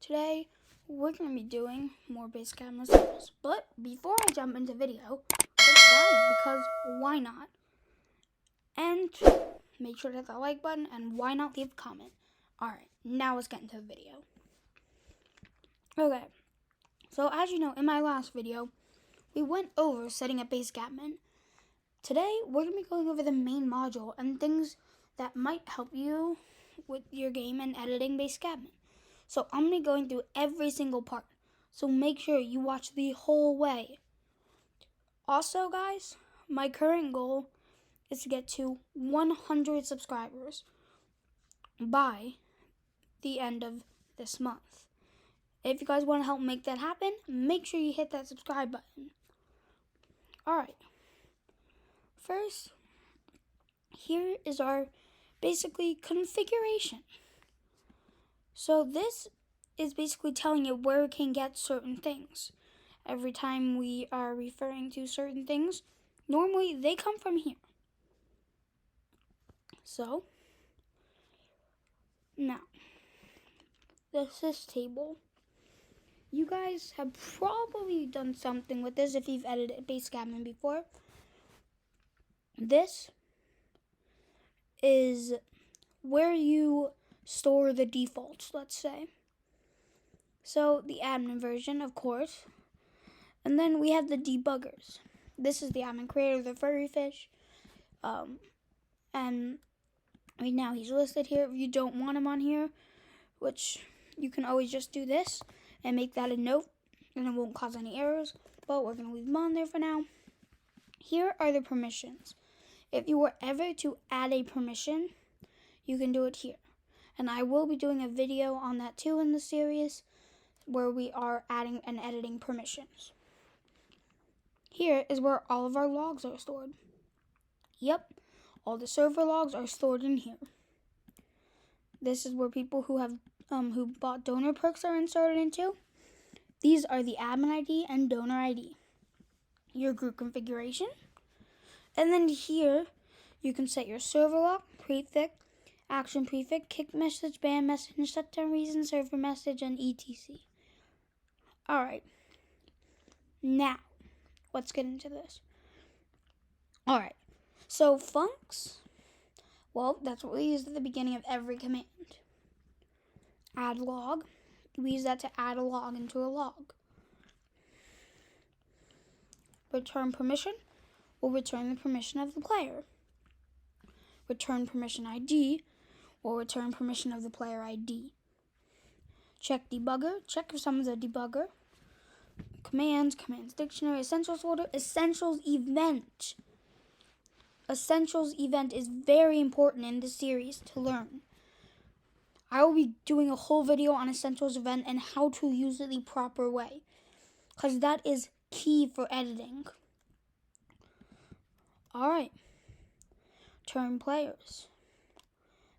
Today, we're going to be doing more basic admin essentials. But before I jump into video, subscribe because why not? And make sure to hit that like button and why not leave a comment. Alright, now let's get into the video. Okay, so as you know, in my last video, we went over setting up basic admin. Today, we're going to be going over the main module and things that might help you with your game and editing basic admin. So I'm going to be going through every single part. So make sure you watch the whole way. Also, guys, my current goal is to get to 100 subscribers by the end of this month. If you guys want to help make that happen, make sure you hit that subscribe button. Alright. First, here is our basically configuration. So this is basically telling you where it can get certain things. Every time we are referring to certain things, normally they come from here. So, now, the sys table. You guys have probably done something with this if you've edited basic admin before. This is where you store the defaults, let's say. So the admin version, of course. And then we have the debuggers. This is the admin creator, the furry fish. And right now he's listed here. If you don't want him on here, which you can always just do this and make that a note, and it won't cause any errors. But we're going to leave him on there for now. Here are the permissions. If you were ever to add a permission, you can do it here. And I will be doing a video on that too in the series, where we are adding and editing permissions. Here is where all of our logs are stored. Yep, all the server logs are stored in here. This is where people who have who bought donor perks are inserted into. These are the admin ID and donor ID. Your group configuration. And then here, you can set your server log, prefix, action prefix, kick message, ban message, shutdown reason, server message, and etc. Alright. Now, let's get into this. Alright. So, funcs, well, that's what we use at the beginning of every command. Add log. We use that to add a log into a log. Return permission will return the permission of the player. Return permission ID will return permission of the player ID. Check debugger, check if someone's a debugger. Commands dictionary, essentials folder, essentials event. Essentials event is very important in this series to learn. I will be doing a whole video on essentials event and how to use it the proper way, because that is key for editing. Alright. Turn players.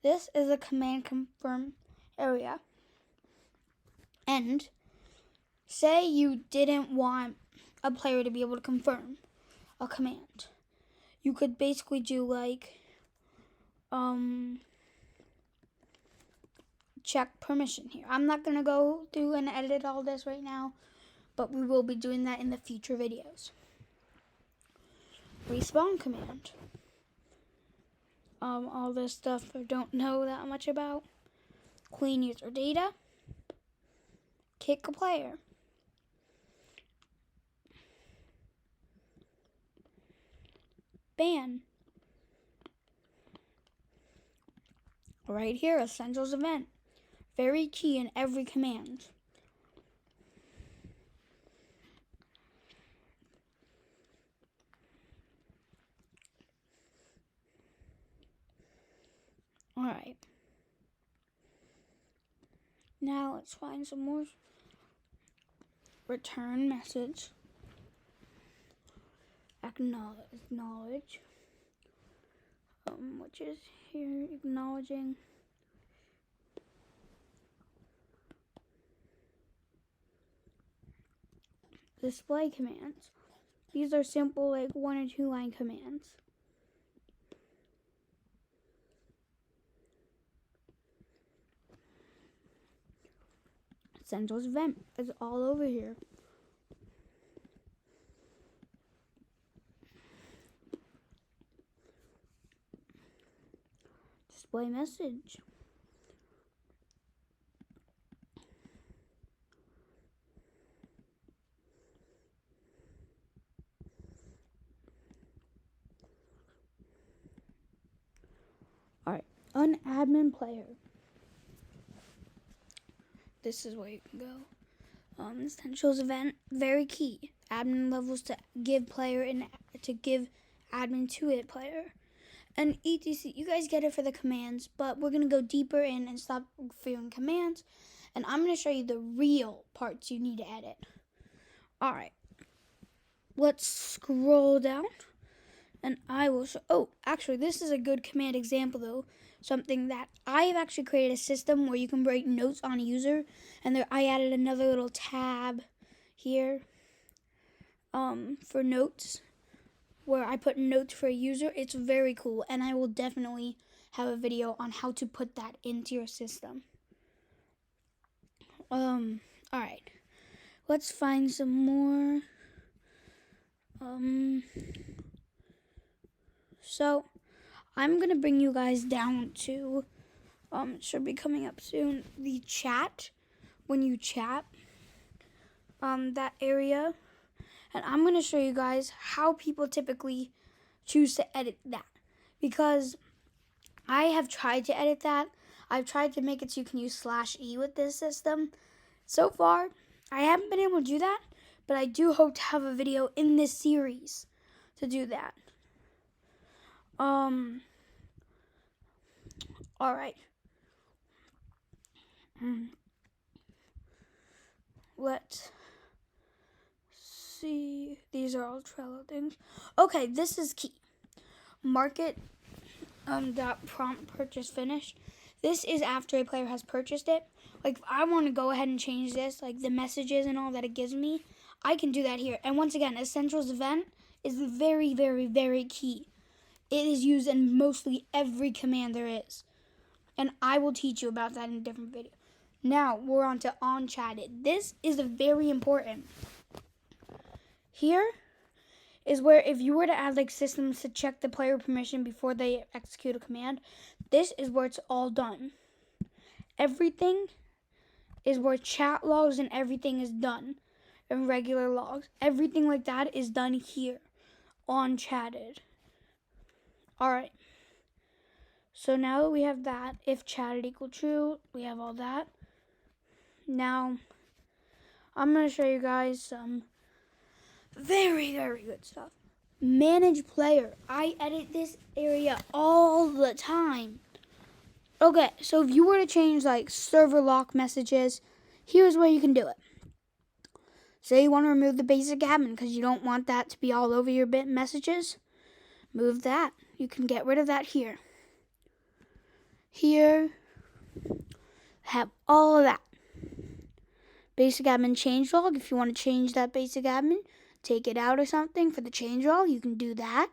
This is a command confirm area. And say you didn't want a player to be able to confirm a command. You could basically do like check permission here. I'm not going to go through and edit all this right now, but we will be doing that in the future videos. Respawn command. All this stuff I don't know that much about. Clean user data. Kick a player. Ban. Right here, essentials event. Very key in every command. Alright. Now let's find some more. Return message. Acknowledge. Which is here, acknowledging. Display commands. These are simple, like 1 or 2 line commands. Essentials event is all over here. Display message. Alright, admin player. This is where you can go. Essentials event, very key. Admin levels to give player and to give admin to it player. And etc. You guys get it for the commands, but we're gonna go deeper in and stop fearing commands. And I'm gonna show you the real parts you need to edit. Alright. Let's scroll down. And I will show, oh, actually, this is a good command example, though. Something that I have actually created a system where you can write notes on a user. And there, I added another little tab here for notes, where I put notes for a user. It's very cool, and I will definitely have a video on how to put that into your system. Alright. Let's find some more. So, I'm going to bring you guys down to, it should be coming up soon, the chat, when you chat, that area. And I'm going to show you guys how people typically choose to edit that. Because I have tried to edit that. I've tried to make it so you can use /e with this system. So far, I haven't been able to do that, but I do hope to have a video in this series to do that. Alright. Let's see. These are all Trello things. Okay, this is key. Market dot prompt purchase finished. This is after a player has purchased it. Like, if I want to go ahead and change this, like the messages and all that it gives me, I can do that here. And once again, Essentials event is very, very, very key. It is used in mostly every command there is. And I will teach you about that in a different video. Now, we're on to on-chatted. This is very important. Here is where if you were to add like systems to check the player permission before they execute a command, this is where it's all done. Everything is where chat logs and everything is done. And regular logs. Everything like that is done here. On-chatted. Alright, so now that we have that, if chatted equal true, we have all that. Now, I'm going to show you guys some very, very good stuff. Manage player. I edit this area all the time. Okay, so if you were to change like server lock messages, here's where you can do it. Say you want to remove the basic admin because you don't want that to be all over your messages. Move that. You can get rid of that here. Here, have all of that. Basic admin change log. If you want to change that basic admin, take it out or something for the change log, you can do that.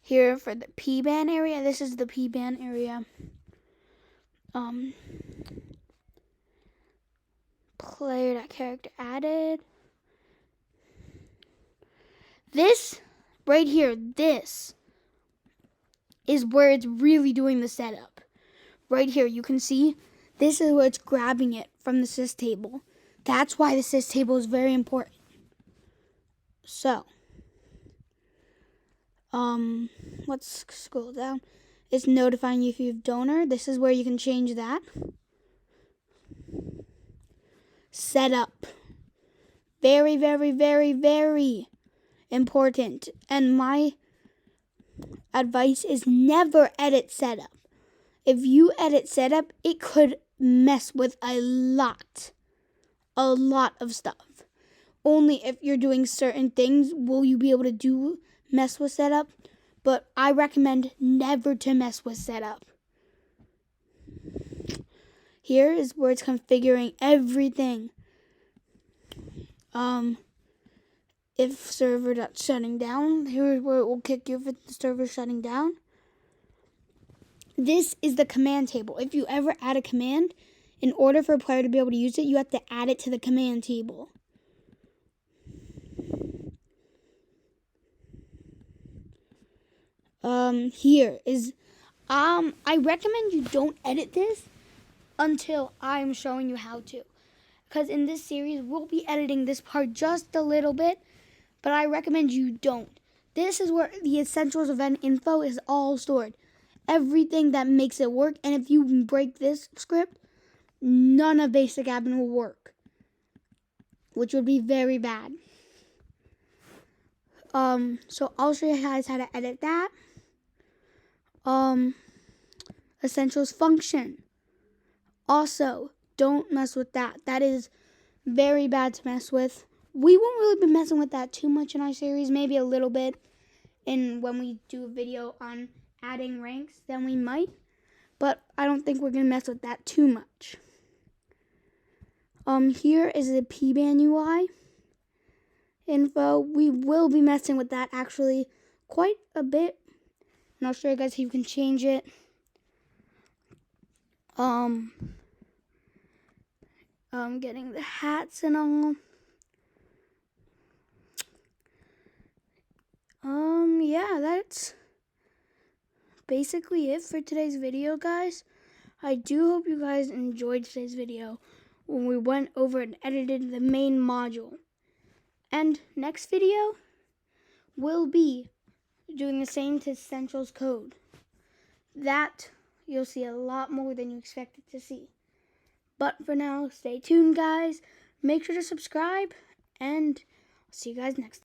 Here for the PBAN area, this is the PBAN area. Player.character added. This right here, this is where it's really doing the setup. Right here, you can see this is where it's grabbing it from the sys table. That's why the sys table is very important. So, let's scroll down. It's notifying you if you have donor. This is where you can change that. Setup. Very, very, very, very important. And my advice is never edit setup. If you edit setup, it could mess with a lot of stuff. Only if you're doing certain things will you be able to mess with setup. But I recommend never to mess with setup. Here is where it's configuring everything. If server shutting down, here is where it will kick you if the server shutting down. this is the command table. If you ever add a command, in order for a player to be able to use it, you have to add it to the command table. Here is, I recommend you don't edit this until I'm showing you how to. Because in this series, we'll be editing this part just a little bit, but I recommend you don't. This is where the Essentials event info is all stored. Everything that makes it work, and if you break this script, none of Basic Admin will work, which would be very bad. So I'll show you guys how to edit that. Essentials function. Also, don't mess with that. That is very bad to mess with. We won't really be messing with that too much in our series, maybe a little bit. And when we do a video on adding ranks, then we might. But I don't think we're going to mess with that too much. Here is the PBAN UI info. We will be messing with that actually quite a bit. And I'll show you guys how you can change it. Getting the hats and all. Yeah, that's basically it for today's video, guys. I do hope you guys enjoyed today's video when we went over and edited the main module. And next video will be doing the same to Essentials code. That you'll see a lot more than you expected to see. But for now, stay tuned, guys. Make sure to subscribe, and I'll see you guys next time.